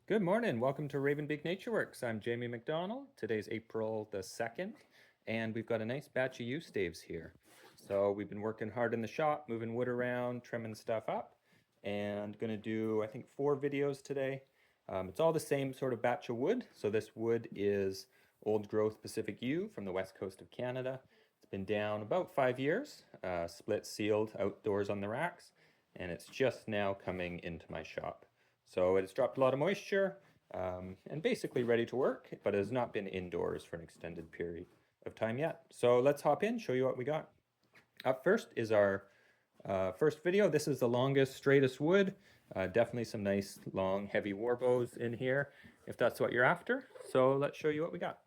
Good morning. Welcome to Ravenbeak Nature Works. I'm Jamie McDonald. Today's April the 2nd, and we've got a nice batch of yew staves here. So we've been working hard in the shop, moving wood around, trimming stuff up, and going to do, I think, 4 videos today. It's all the same sort of batch of wood. So this wood is old growth Pacific yew from the west coast of Canada. It's been down about 5 years, split, sealed, outdoors on the racks, and it's just now coming into my shop. So it's dropped a lot of moisture and basically ready to work, but has not been indoors for an extended period of time yet. So let's hop in, show you what we got. Up first is our first video. This is the longest, straightest wood. Definitely some nice, long, heavy warbows in here, if that's what you're after. So let's show you what we got.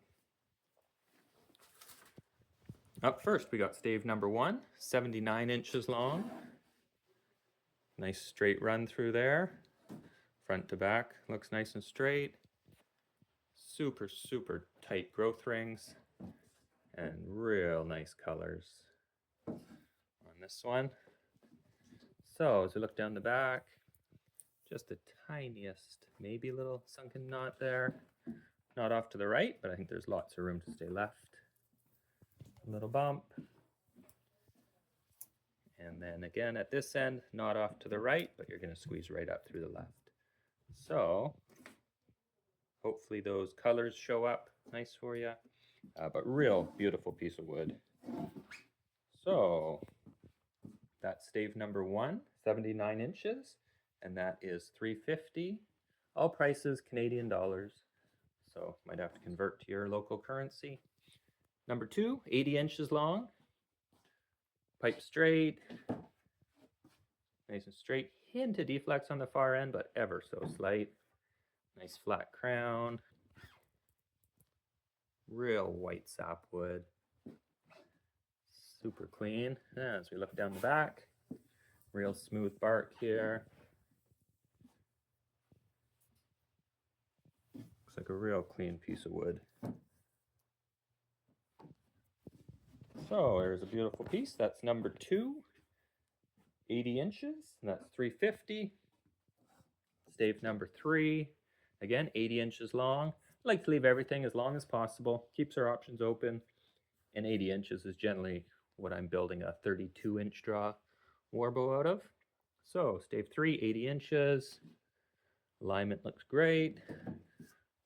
Up first, we got stave number 1, 79 inches long. Nice straight run through there. Front to back looks nice and straight. Super, super tight growth rings and real nice colors on this one. So as we look down the back, just the tiniest, maybe little sunken knot there. Not off to the right, but I think there's lots of room to stay left. A little bump. And then again at this end, not off to the right, but you're going to squeeze right up through the left. So hopefully those colors show up nice for you, but real beautiful piece of wood. So that's stave number 1, 79 inches, and that is $3.50. All prices Canadian dollars, so might have to convert to your local currency. Number 2, 80 inches long, pipe straight, nice and straight. Hint of deflex on the far end, but ever so slight. Nice flat crown. Real white sapwood. Super clean. As we look down the back, real smooth bark here. Looks like a real clean piece of wood. So there's a beautiful piece. That's number 2, 80 inches, and that's $3.50. Stave number 3, again, 80 inches long. I like to leave everything as long as possible. Keeps our options open. And 80 inches is generally what I'm building a 32-inch draw warbow out of. So stave 3, 80 inches. Alignment looks great.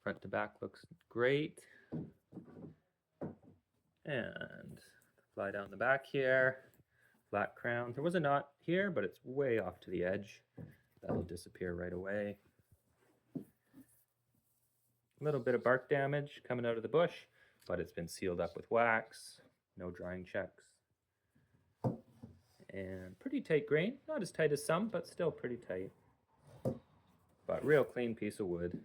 Front to back looks great. And fly down the back here. Flat crown. There was a knot here, but it's way off to the edge. That'll disappear right away. A little bit of bark damage coming out of the bush, but it's been sealed up with wax. No drying checks. And pretty tight grain. Not as tight as some, but still pretty tight. But real clean piece of wood.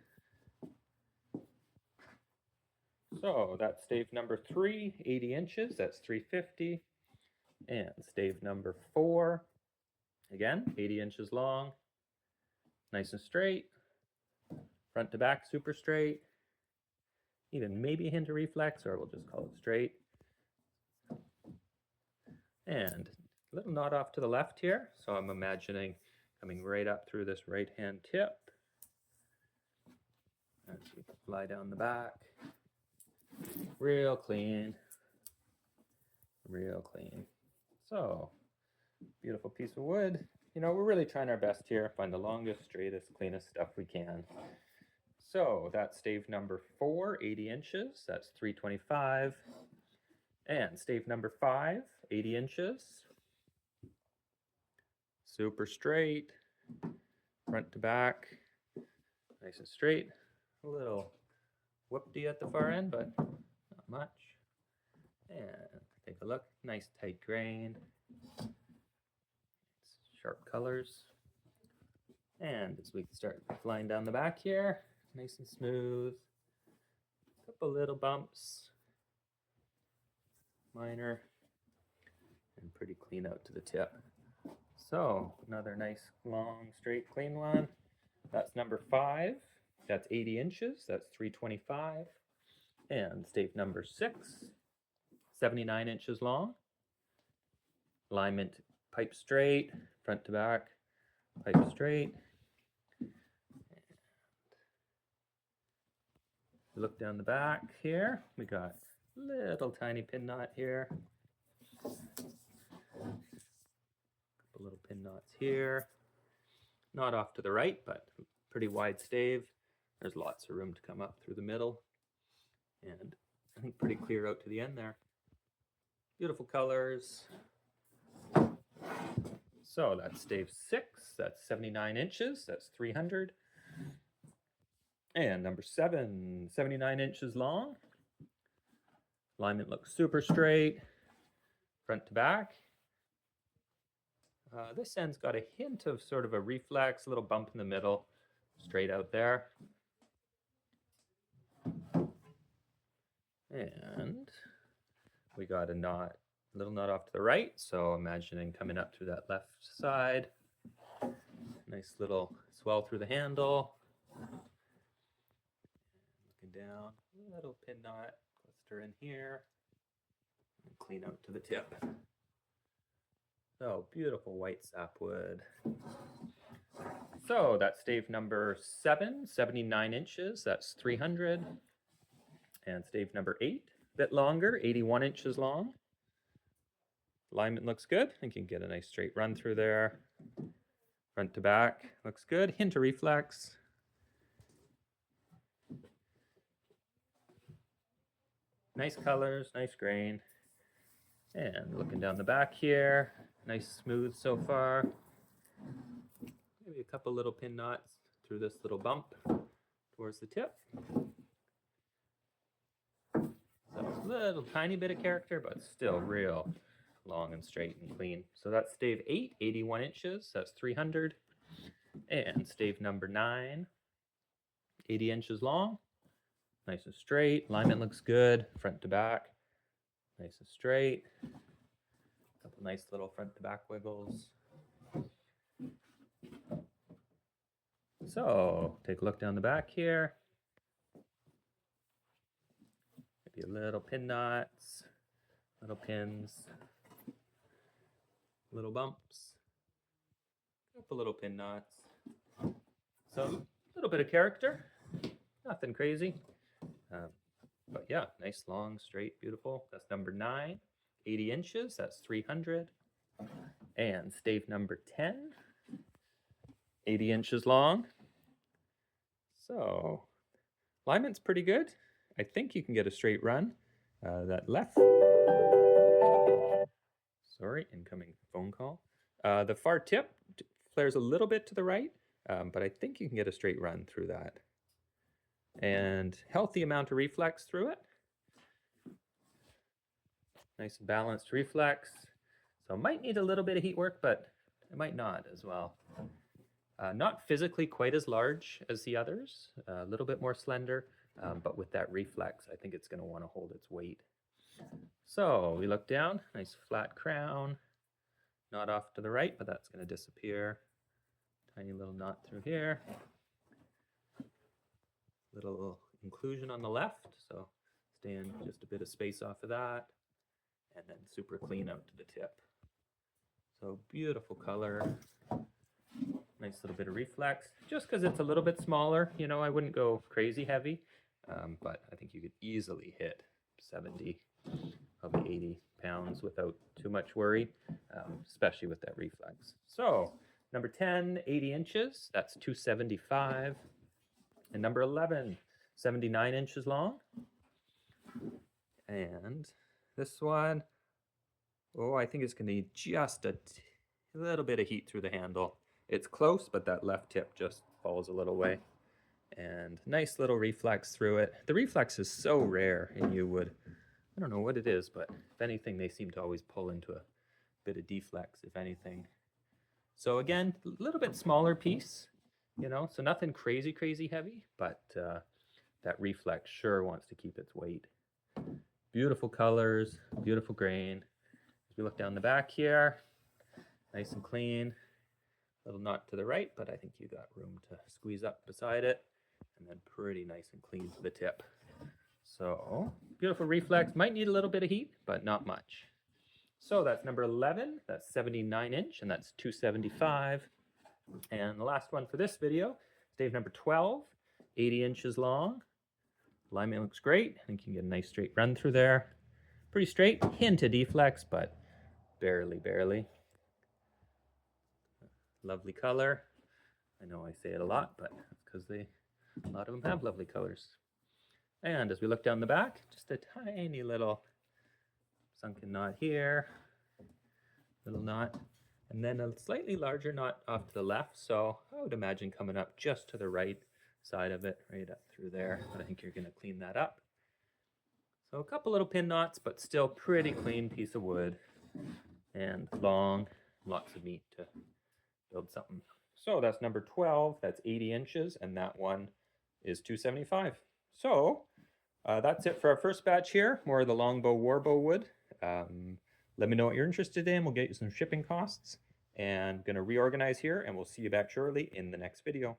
So that's stave number 3, 80 inches. That's $3.50. And stave number 4, again, 80 inches long. Nice and straight. Front to back, super straight. Even maybe a hint of reflex, or we'll just call it straight. And a little knot off to the left here. So I'm imagining coming right up through this right-hand tip. As we fly down the back. Real clean. Real clean. So, beautiful piece of wood. You know, we're really trying our best here. Find the longest, straightest, cleanest stuff we can. So that's stave number 4, 80 inches. That's $3.25. And stave number 5, 80 inches. Super straight. Front to back. Nice and straight. A little whoop-dee at the far end, but not much. And take a look. Nice tight grain. Sharp colors. And as we start flying down the back here, nice and smooth. Couple little bumps. Minor. And pretty clean out to the tip. So another nice, long, straight, clean one. That's number 5. That's 80 inches. That's $3.25. And stave number 6, 79 inches long. Alignment pipe straight, front to back, pipe straight. you look down the back here, we got little tiny pin knot here. Couple little pin knots here. Not off to the right, but pretty wide stave. There's lots of room to come up through the middle. And I think pretty clear out to the end there. Beautiful colors. So that's stave 6, that's 79 inches, that's 300. And number 7, 79 inches long. Alignment looks super straight, front to back. This end's got a hint of sort of a reflex, a little bump in the middle, straight out there. And we got a knot, a little knot off to the right, so imagining coming up through that left side. Nice little swell through the handle. Looking down, little pin knot, cluster in here, and clean out to the tip. So beautiful white sapwood. So that's stave number 7, 79 inches, that's 300. And stave number 8, a bit longer, 81 inches long. Alignment looks good. I think you can get a nice straight run through there. Front to back looks good. Hint of reflex. Nice colors, nice grain. And looking down the back here, nice smooth so far. Maybe a couple little pin knots through this little bump towards the tip. So a little tiny bit of character, but still real long and straight and clean. So that's stave 8, 81 inches, that's 300. And stave number 9, 80 inches long, nice and straight. Alignment looks good, front to back, nice and straight. A couple nice little front to back wiggles. So take a look down the back here. Maybe a little pin knots, little pins, little bumps, a couple little pin knots. So a little bit of character, nothing crazy. But yeah, nice, long, straight, beautiful. That's number 9, 80 inches, that's 300. And stave number 10, 80 inches long. So alignment's pretty good. I think you can get a straight run. That left, sorry, incoming phone call. The far tip flares a little bit to the right, but I think you can get a straight run through that. And healthy amount of reflex through it. Nice and balanced reflex. So it might need a little bit of heat work, but it might not as well. Not physically quite as large as the others, a little bit more slender, but with that reflex, I think it's going to want to hold its weight. So we look down, nice flat crown, knot off to the right, but that's going to disappear. Tiny little knot through here. Little inclusion on the left, so staying just a bit of space off of that, and then super clean out to the tip. So beautiful color, nice little bit of reflex. Just because it's a little bit smaller, you know, I wouldn't go crazy heavy, but I think you could easily hit 70, probably 80 pounds without too much worry, especially with that reflex. So number 10, 80 inches, that's 275. And number 11, 79 inches long. And this one, oh, I think it's going to need just a little bit of heat through the handle. It's close, but that left tip just falls a little way. And nice little reflex through it. The reflex is so rare in Yew wood. I don't know what it is, but if anything, they seem to always pull into a bit of deflex, if anything. So again, a little bit smaller piece. You know, so nothing crazy, crazy heavy, but that reflex sure wants to keep its weight. Beautiful colors, beautiful grain. As we look down the back here, nice and clean. Little knot to the right, but I think you got room to squeeze up beside it, and then pretty nice and clean to the tip. So beautiful reflex. Might need a little bit of heat, but not much. So that's number 11. That's 79 inch, and that's 275. And the last one for this video, stave number 12, 80 inches long. Alignment looks great. I think you can get a nice straight run through there. Pretty straight, hint of deflex, but barely. Lovely color. I know I say it a lot, but it's because a lot of them have lovely colors. And as we look down the back, just a tiny little sunken knot here, little knot, and then a slightly larger knot off to the left. So I would imagine coming up just to the right side of it, right up through there. But I think you're going to clean that up. So a couple little pin knots, but still pretty clean piece of wood, and long, lots of meat to build something. So that's number 12. That's 80 inches, and that one is 275. So that's it for our first batch here. More of the longbow warbow wood. Let me know what you're interested in. We'll get you some shipping costs. And going to reorganize here, and we'll see you back shortly in the next video.